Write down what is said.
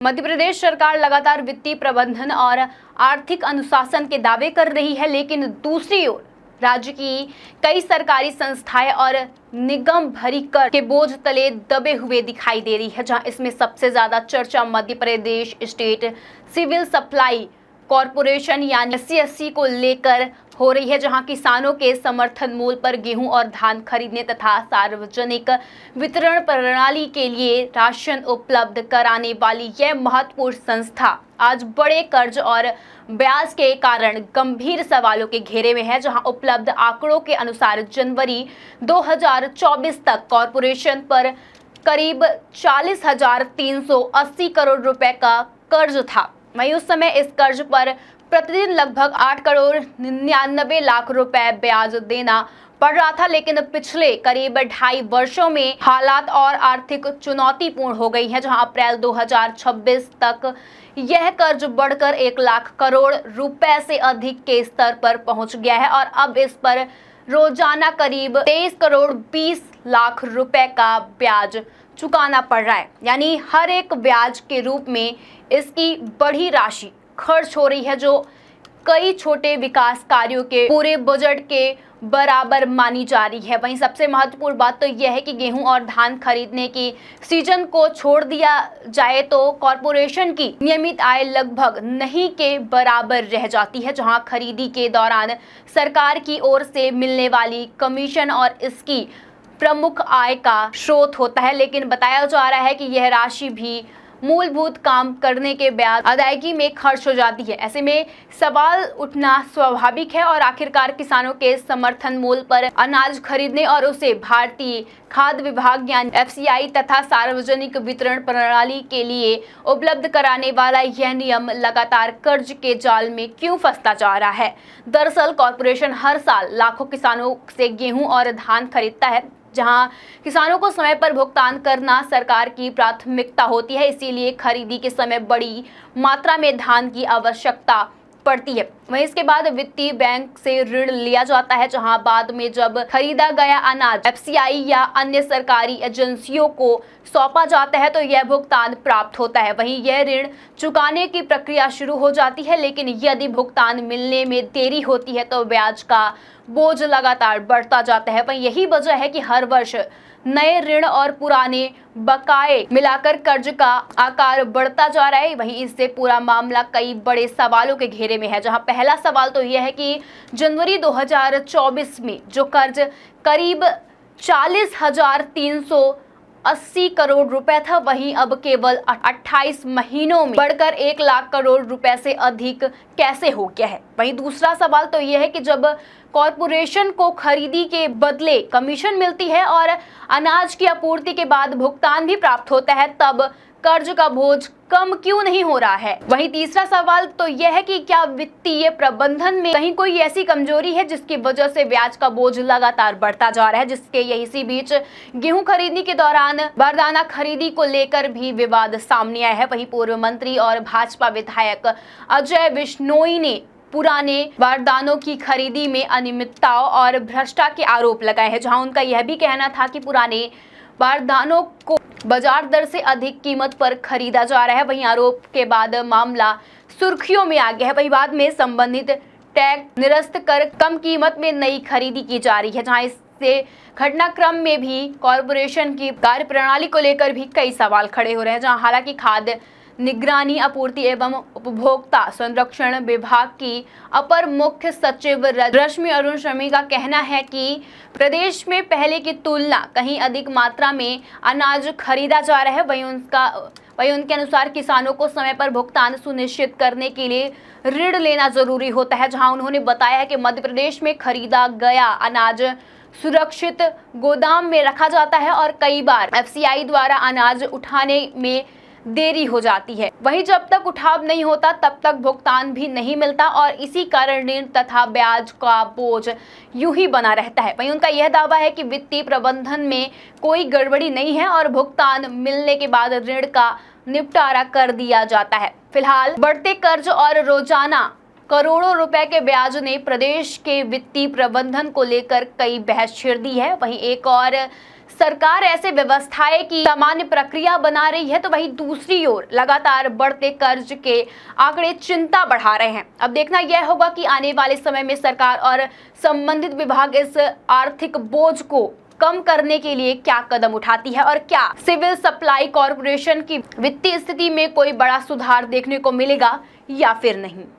मध्य प्रदेश सरकार लगातार वित्तीय प्रबंधन और आर्थिक अनुशासन के दावे कर रही है, लेकिन दूसरी ओर राज्य की कई सरकारी संस्थाएं और निगम भरी कर के बोझ तले दबे हुए दिखाई दे रही है, जहां इसमें सबसे ज्यादा चर्चा Madhya Pradesh state civil supply corporation यानी SCSC को लेकर हो रही है, जहां किसानों के समर्थन मूल्य पर गेहूं और धान खरीदने तथा सार्वजनिक वितरण प्रणाली के लिए राशन उपलब्ध कराने वाली यह महत्वपूर्ण संस्था आज बड़े कर्ज और ब्याज के कारण गंभीर सवालों के घेरे में है। जहां उपलब्ध आंकड़ों के अनुसार जनवरी 2024 तक कॉरपोरेशन पर करीब 40,380 करोड़ रुपए का कर्ज था। वहीं उस समय इस कर्ज पर प्रतिदिन लगभग 8 करोड़ 99 लाख रुपए ब्याज देना पड़ रहा था, लेकिन पिछले करीब 2.5 वर्षों में हालात और आर्थिक चुनौतीपूर्ण हो गई है, जहां अप्रैल 2026 तक यह कर्ज बढ़कर 1 लाख करोड़ रुपए से अधिक के स्तर पर पहुंच गया है और अब इस पर रोजाना करीब 23 करोड़ 20 लाख रुपए का ब्याज चुकाना पड़ रहा है। यानी हर एक ब्याज के रूप में इसकी बड़ी राशि खर्च हो रही है, जो कई छोटे विकास कार्यों के पूरे बजट के बराबर मानी जा रही है। वहीं सबसे महत्वपूर्ण बात तो यह है कि गेहूं और धान खरीदने की सीजन को छोड़ दिया जाए तो कॉरपोरेशन की नियमित आय लगभग नहीं के बराबर रह जाती है, जहां खरीदी के दौरान सरकार की ओर से मिलने वाली कमीशन और इसकी प्रमुख आय का स्रोत होता है। लेकिन बताया जा रहा है कि यह राशि भी मूलभूत काम करने के ब्याज अदायगी में खर्च हो जाती है। ऐसे में सवाल उठना स्वाभाविक है और आखिरकार किसानों के समर्थन मूल्य पर अनाज खरीदने और उसे भारतीय खाद्य विभाग यानी FCI तथा सार्वजनिक वितरण प्रणाली के लिए उपलब्ध कराने वाला यह नियम लगातार कर्ज के जाल में क्यों फंसता जा रहा है। दरअसल कॉरपोरेशन हर साल लाखों किसानों से गेहूं और धान खरीदता है, जहां किसानों को समय पर भुगतान करना सरकार की प्राथमिकता होती है। इसीलिए खरीदी के समय बड़ी मात्रा में धान की आवश्यकता पड़ती है। वहीं इसके बाद वित्तीय बैंक से ऋण लिया जाता है, जहां बाद में जब खरीदा गया अनाज FCI या अन्य सरकारी एजेंसियों को सौंपा जाता है तो यह भुगतान प्राप्त होता है। वहीं यह ऋण चुकाने की प्रक्रिया शुरू हो जाती है, लेकिन यदि भुगतान मिलने में देरी होती है तो ब्याज का बोझ लगातार बढ़ता जाता है। वहीं यही वजह है कि हर वर्ष नए ऋण और पुराने बकाए मिलाकर कर्ज का आकार बढ़ता जा रहा है। वहीं इससे पूरा मामला कई बड़े सवालों के घेरे में है, जहां पहला सवाल तो यह है कि जनवरी 2024 में जो कर्ज करीब 40,380 करोड़ रुपए था, वहीं अब केवल 28 महीनों में बढ़कर 1 लाख करोड़ रुपए से अधिक कैसे हो गया है। वहीं दूसरा सवाल तो यह है कि जब कॉरपोरेशन को खरीदी के बदले कमीशन मिलती है और अनाज की आपूर्ति के बाद भुगतान भी प्राप्त होता है, तब कर्ज का बोझ कम क्यों नहीं हो रहा है। वहीं तीसरा सवाल तो यह है कि क्या वित्तीय प्रबंधन में कहीं कोई ऐसी कमजोरी है जिसकी वजह से ब्याज का बोझ लगातार बढ़ता जा रहा है, जिसके इसी बीच गेहूं खरीदने के दौरान बारदाना खरीदी को लेकर भी विवाद सामने आया है। वहीं पूर्व मंत्री और भाजपा विधायक अजय बिश्नोई ने पुराने बारदानों की खरीदी में अनियमितताओं और भ्रष्टाचार के आरोप लगाए हैं, जहां उनका यह भी कहना था कि पुराने बारदानों को बाजार दर से अधिक कीमत पर खरीदा जा रहा है। वहीं आरोप के बाद मामला सुर्खियों में आ गया है। वहीं बाद में संबंधित टैग निरस्त कर कम कीमत में नई खरीदी की जा रही है, जहां इससे घटनाक्रम में भी कॉरपोरेशन की कार्यप्रणाली को लेकर भी कई सवाल खड़े हो रहे हैं। जहां हालांकि खाद्य निगरानी आपूर्ति एवं उपभोक्ता संरक्षण विभाग की अपर मुख्य सचिव रश्मि अरुण शर्मा का कहना है कि प्रदेश में पहले की तुलना कहीं अधिक मात्रा में अनाज खरीदा जा रहा है। वहीं उनके अनुसार किसानों को समय पर भुगतान सुनिश्चित करने के लिए ऋण लेना जरूरी होता है। जहां उन्होंने बताया है कि मध्य प्रदेश में खरीदा गया अनाज सुरक्षित गोदाम में रखा जाता है और कई बार FCI द्वारा अनाज उठाने में देरी हो जाती है। वहीं जब तक उठाव नहीं होता तब तक भुगतान भी नहीं मिलता और इसी कारण ऋण तथा ब्याज का बोझ यूं ही बना रहता है। वहीं उनका यह दावा है कि वित्तीय प्रबंधन में कोई गड़बड़ी नहीं है और भुगतान मिलने के बाद ऋण का निपटारा कर दिया जाता है। फिलहाल बढ़ते कर्ज और रोजाना करोड़ों रुपए के ब्याज ने प्रदेश के वित्तीय प्रबंधन को लेकर कई बहस छिड़ दी है। वहीं एक और सरकार ऐसे व्यवस्थाएं की सामान्य प्रक्रिया बना रही है, तो वहीं दूसरी ओर लगातार बढ़ते कर्ज के आंकड़े चिंता बढ़ा रहे हैं। अब देखना यह होगा कि आने वाले समय में सरकार और संबंधित विभाग इस आर्थिक बोझ को कम करने के लिए क्या कदम उठाती है और क्या सिविल सप्लाई कॉरपोरेशन की वित्तीय स्थिति में कोई बड़ा सुधार देखने को मिलेगा या फिर नहीं।